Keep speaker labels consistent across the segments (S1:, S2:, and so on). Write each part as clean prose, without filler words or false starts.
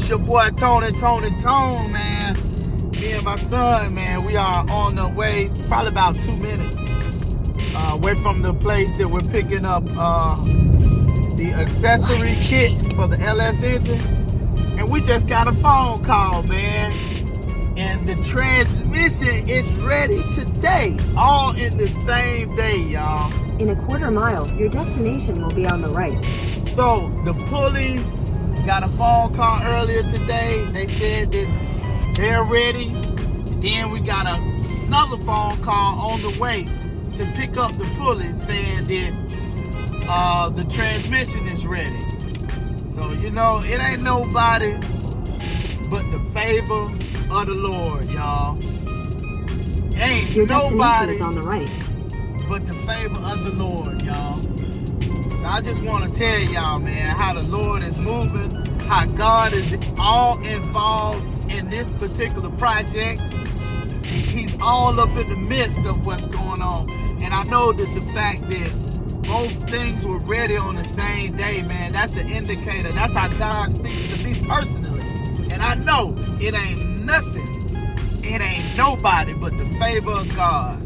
S1: your boy Tony, man. Me and my son, man, we are on the way, probably about 2 minutes away from the place that we're picking up the accessory kit for the LS engine. And we just got a phone call, man. And the transmission is ready today, all in the same day, y'all.
S2: In a quarter mile, your destination will be on the right.
S1: So the Pulleys got a phone call earlier today. They said that they're ready. And then we got another phone call on the way to pick up the Pulleys saying that the transmission is ready. So, you know, it ain't nobody but the favor of the Lord, y'all. Ain't
S2: your
S1: nobody
S2: is on the right.
S1: but the favor of the Lord, y'all. So I just want to tell y'all, man, how the Lord is moving, how God is all involved in this particular project. He's all up in the midst of what's going on. And I know that the fact that both things were ready on the same day, man, that's an indicator. That's how God speaks to me personally. And I know it ain't nothing. It ain't nobody but the favor of God.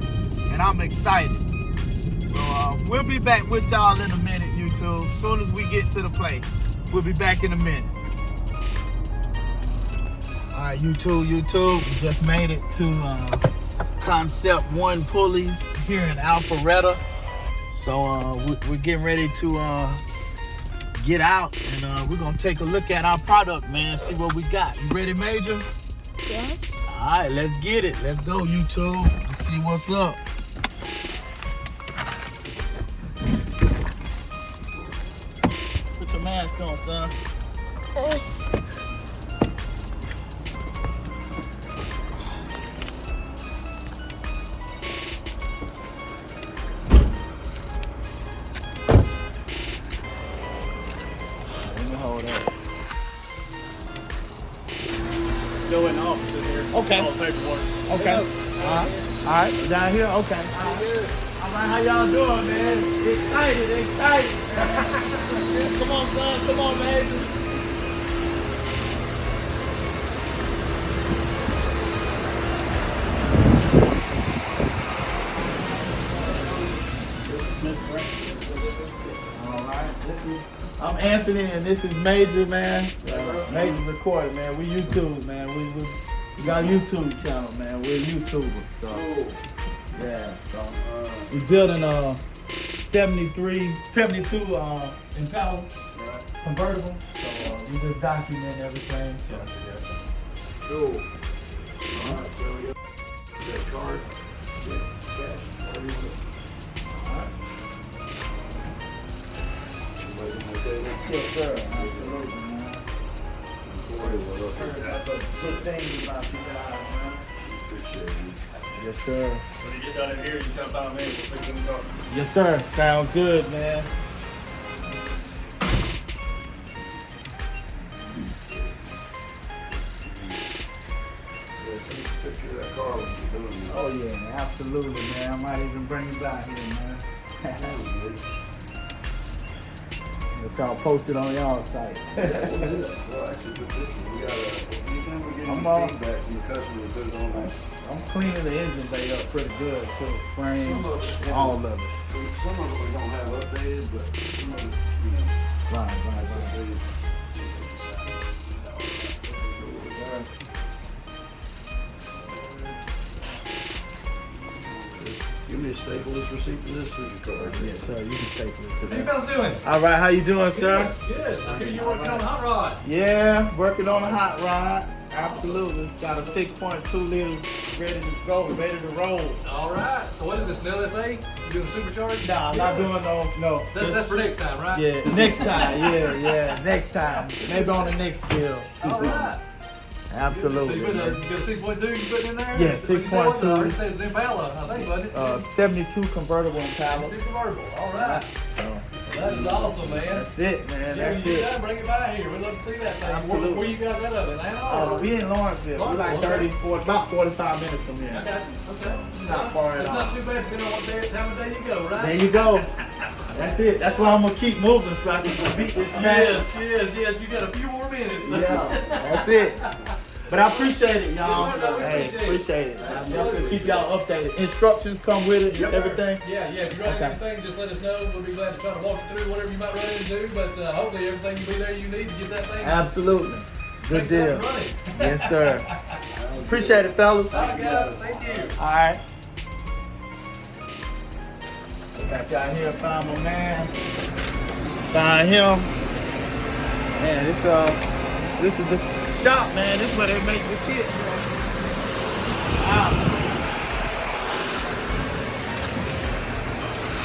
S1: And I'm excited. So we'll be back with y'all in a minute, YouTube. As soon as we get to the place, we'll be back in a minute. All right, YouTube, we just made it to Concept 1 Pulleys here in Alpharetta. So we're getting ready to get out, and we're gonna take a look at our product, man, see what we got. You ready, Major?
S2: Yes.
S1: All right, let's get it. Let's go, YouTube. Let's see what's up. Put your mask on, son.
S3: Go in the office in here.
S1: Okay.
S3: All the paperwork.
S1: Okay. All right. Down here. Okay. All right. How y'all doing, man? Excited. Come on, son. Come on, man. All right. I'm Anthony, and this is Major, man. Major recording, man. We YouTube, man. We got a YouTube channel, man. We're YouTubers. So, yeah. So we building a 72 Impala convertible. So we just document everything. So.
S3: Cool. All right, so we got that card. Cash.
S1: All right. Yes, sir. Absolutely, man. That's a good thing about you guys, man.
S3: Appreciate you.
S1: Yes, sir.
S3: When you get down in here, you come find me. We'll fix them car.
S1: Yes, sir. Sounds good, man. Oh, yeah, man. Absolutely, man. I might even bring you back here, man. But y'all post it on y'all site.
S3: Well, actually, with this one, we got anytime we get any feedback from the customer, we put it on there.
S1: I'm cleaning the engine bay up pretty good, too. Frame, all of it.
S3: Some of it we don't have updated, but some of it, you know.
S1: Right.
S3: Give me a staple this receipt for this signature card.
S1: Yes, sir. You can staple it to
S4: How you
S1: that.
S4: fellas doing?
S1: All right, how you doing, sir?
S4: Good. I hear you're working on the hot rod.
S1: Yeah, working on a hot rod. Absolutely. Got a 6.2 liter ready to go, ready to roll.
S4: All right. So what is this, an LSA? You doing supercharged?
S1: Nah, I'm not doing no.
S4: That's for next time, right?
S1: Yeah, next time. Yeah, next time. Maybe on the next bill.
S4: All right.
S1: Absolutely.
S4: So you got a 6.2 you putting in there?
S1: Yeah,
S4: What you say,
S1: 6.2.
S4: it says it's Impala, I think, wasn't it?
S1: 72 convertible Impala.
S4: 6 convertible. All right.
S1: So,
S4: That is awesome, man.
S1: that's it, man.
S4: Yeah,
S1: That's
S4: when you
S1: it.
S4: done, bring it by here. We'd love to see that thing.
S1: Absolutely.
S4: Where you got that of it, Atlanta?
S1: We in Lawrenceville. We're like
S4: Lawrenceville,
S1: 30, 40, about 45 minutes from
S4: I
S1: here.
S4: got you. Okay.
S1: Not far at
S4: It's
S1: all.
S4: not too bad depending on what time of day you go, right?
S1: There you go. That's it. That's why I'm gonna keep moving so I can beat this man.
S4: Yes. You got a few more minutes.
S1: Yeah, that's it. But I appreciate it, y'all.
S4: Yes, sir, we
S1: Hey,
S4: appreciate it.
S1: appreciate it. I'm definitely keep y'all updated. Instructions come with it, everything.
S4: Yeah. If you run into anything, just let us know. We'll be glad to try to walk you through whatever you might run into. But hopefully everything will be there you need to get that thing.
S1: Absolutely. Good
S4: Thanks
S1: deal.
S4: for running.
S1: Yes, sir. Appreciate it, fellas.
S4: All right, guys. Thank you.
S1: All right. Got y'all here, found my man. Found him. Man, this is the shop, man. This is where they make the kit. Wow.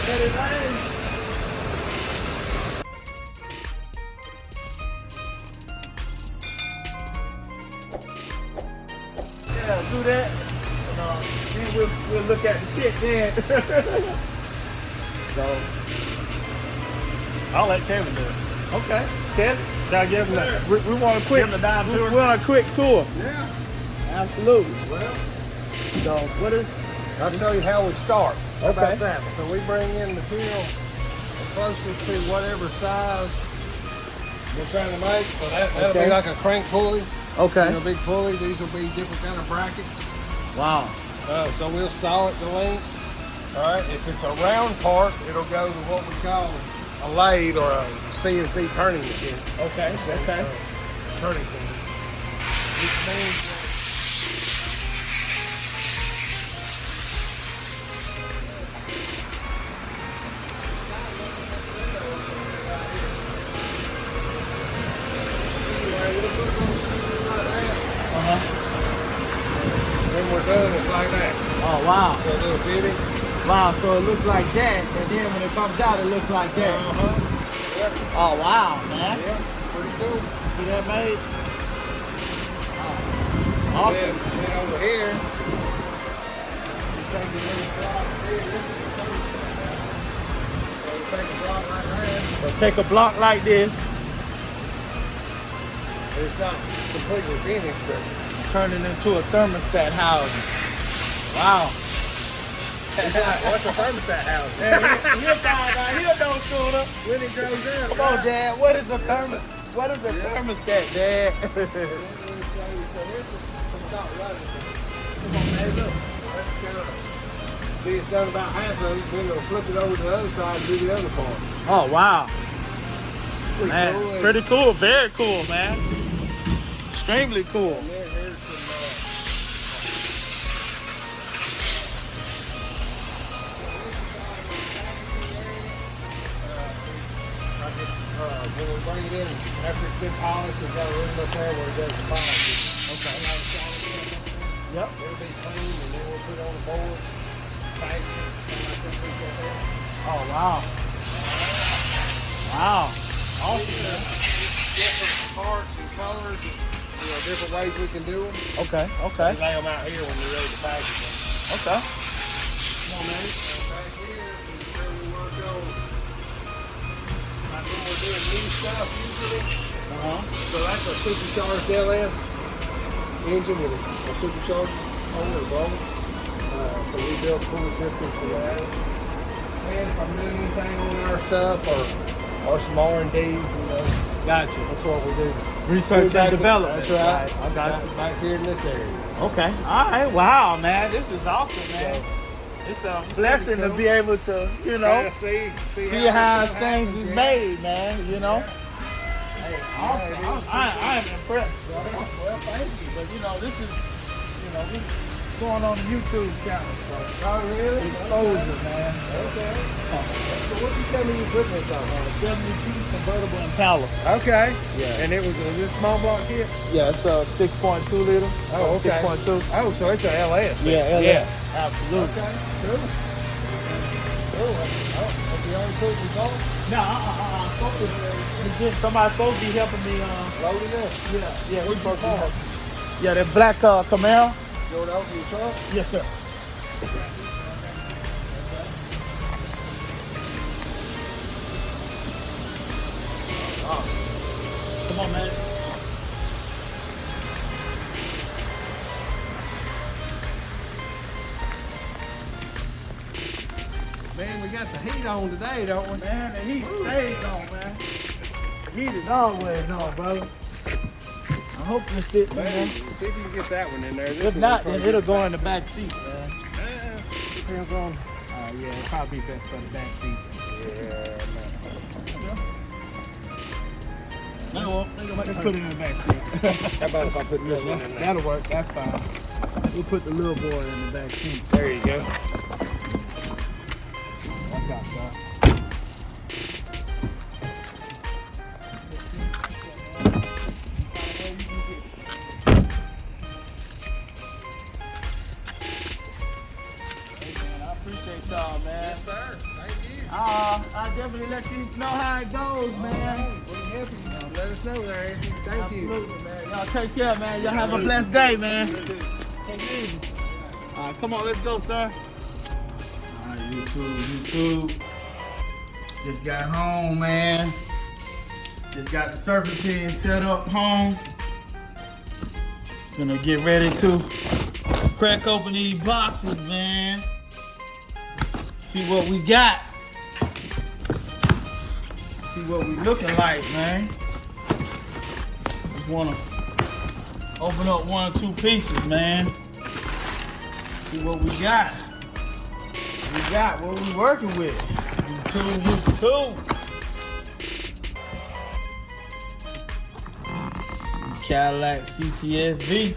S1: Get it right. Yeah, do that. And then we'll look at the kit then. So I'll let Kevin do it. Okay. Kevin, gotta give him we want a quick we want a quick tour.
S3: Yeah.
S1: Absolutely.
S3: Well,
S1: So what is
S3: I'll show you how we start. How
S1: Okay.
S3: about that? So we bring in material closest to whatever size we're trying to make. So that'll
S1: Okay.
S3: be like a crank pulley.
S1: okay?
S3: You know, big pulley. These will be different kind of brackets.
S1: Wow.
S3: So we'll saw it the length. All right. If it's a round part, it'll go to what we call a lathe or a CNC turning machine.
S1: Okay. Okay.
S3: Turning machine. Which means when we're done, it's like that.
S1: Oh wow.
S3: So a little bitty.
S1: Wow. So it looks like that, and then when it comes out, it looks like that.
S3: Yep.
S1: Oh wow, man.
S3: Yeah. Pretty cool.
S1: See that made? Oh. Awesome.
S3: Then over here, you take the little block here. This is the first one. So you take a block like that.
S1: So take a block like this,
S3: It's not completely finished, but
S1: turn it into a thermostat housing. Wow.
S3: what's a thermostat house?
S1: He'll find out. He'll know sooner.
S3: When it grows up.
S1: Come on, Dad. What is a thermostat, Dad?
S3: So this is from top right. Come on, man, look. That's kind of, see, it's done about half of it. Then it'll flip it over to the other side and do the other part.
S1: Oh wow,
S3: Pretty
S1: man,
S3: cool.
S1: pretty cool. Very cool, man. Extremely cool.
S3: And then here's some. When we bring it in, after it's been polished, we've got a room up there where it does the polishing. Okay.
S1: Yep.
S3: It'll be clean, and then we'll put it on the board, package it, kind of like this piece right there.
S1: Oh wow. Wow. Awesome, man.
S3: Different parts and colors, and different ways we can do them.
S1: Okay. Okay.
S3: We lay them out here when we're ready to package them.
S1: Okay.
S3: Come on, man. Back here is where we work on. Like when we're doing new stuff usually. So that's a supercharged LS engine with a supercharged motor or blower. So we build cooling systems for that. And if I'm doing anything on our stuff or some R&D, you know,
S1: Gotcha.
S3: that's what we do.
S1: Research and development.
S3: That's right.
S1: I got it.
S3: Back here in this area.
S1: Okay. All right. Wow, man. This is awesome, man. It's a blessing to be able to, you know,
S3: see
S1: how things is made, man. You know. Hey, awesome. I am impressed.
S3: Well, thank you.
S1: But you know, this is going on the YouTube channel. So
S3: Oh, really?
S1: exposure, man.
S3: Okay. So what you tell me you putting this on?
S1: A 72 convertible Impala.
S3: Okay.
S1: Yeah.
S3: And it was this small block kit?
S1: Yeah, it's a 6.2 liter.
S3: Oh, okay.
S1: 6.2.
S3: Oh, so it's a LS.
S1: Yeah,
S3: Yeah.
S1: absolutely.
S3: Okay. Cool. Cool. Oh, that's the only tool you got?
S1: No, somebody's supposed to be helping me.
S3: Loading up.
S1: Yeah, we supposed to help. Yeah, that black Camaro.
S3: Go to open your trunk?
S1: Yes, sir. Come on, man.
S3: Man, we got the heat on today, don't we?
S1: Man, the heat stays on, man. The heat is always on, brother. I hope this fits, man.
S3: See if you can get that one in there.
S1: If not, then it'll go in the back seat, man.
S3: Depends on.
S1: Yeah, it'll probably be best for the back seat. No, let's put it in the back seat.
S3: How about if I put this one in there?
S1: That'll work, that's fine. We'll put the little boy in the back seat.
S3: There you go.
S1: Watch out, sir. I appreciate y'all, man.
S3: Yes, sir. Thank you.
S1: I definitely let you know how it goes, man.
S3: We're happy. Let us know there, Anthony. Thank you.
S1: Absolutely, man. Y'all take care, man. Y'all have a blessed day, man. Take it easy. All right, come on, let's go, sir. All right, YouTube. Just got home, man. Just got the Serpentine set up home. Gonna get ready to crack open these boxes, man. See what we got. See what we looking like, man. Just wanna open up one or two pieces, man. See what we got. What we working with. YouTube. Cadillac CTSV.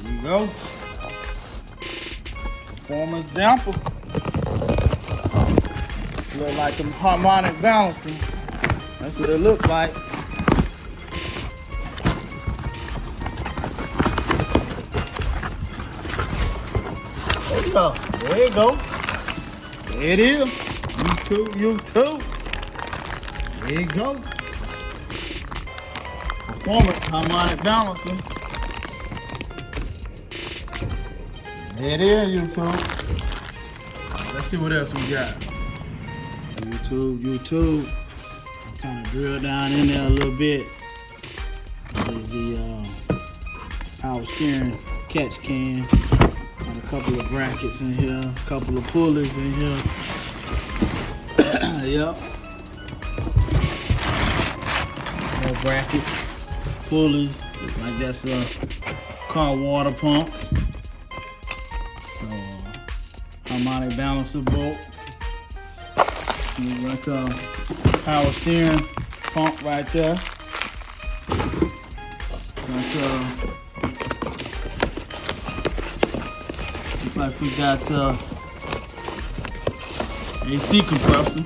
S1: There you go. Performance damper. Look like them harmonic balancing. That's what it look like. There you go. There you go. There it is. YouTube. There you go. Performance harmonic balancing. There it is, YouTube. Let's see what else we got. YouTube. Kind of drill down in there a little bit. There's the power steering catch can. Got a couple of brackets in here. A couple of pulleys in here. Yep. More brackets. Pulleys. Looks like that's a car water pump. Harmonic balancer bolt. Like a power steering pump right there. Looks like we got AC compressor.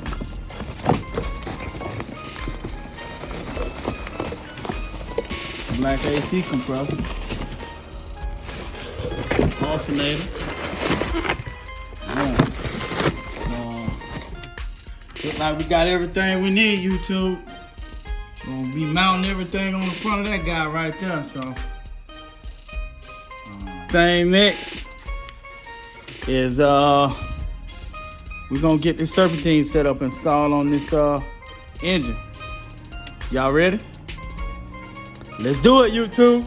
S1: Black AC compressor. Alternator. Look like we got everything we need, YouTube. Gonna be mounting everything on the front of that guy right there, so. Thing next is we're gonna get this Serpentine set up installed on this engine. Y'all ready? Let's do it, YouTube.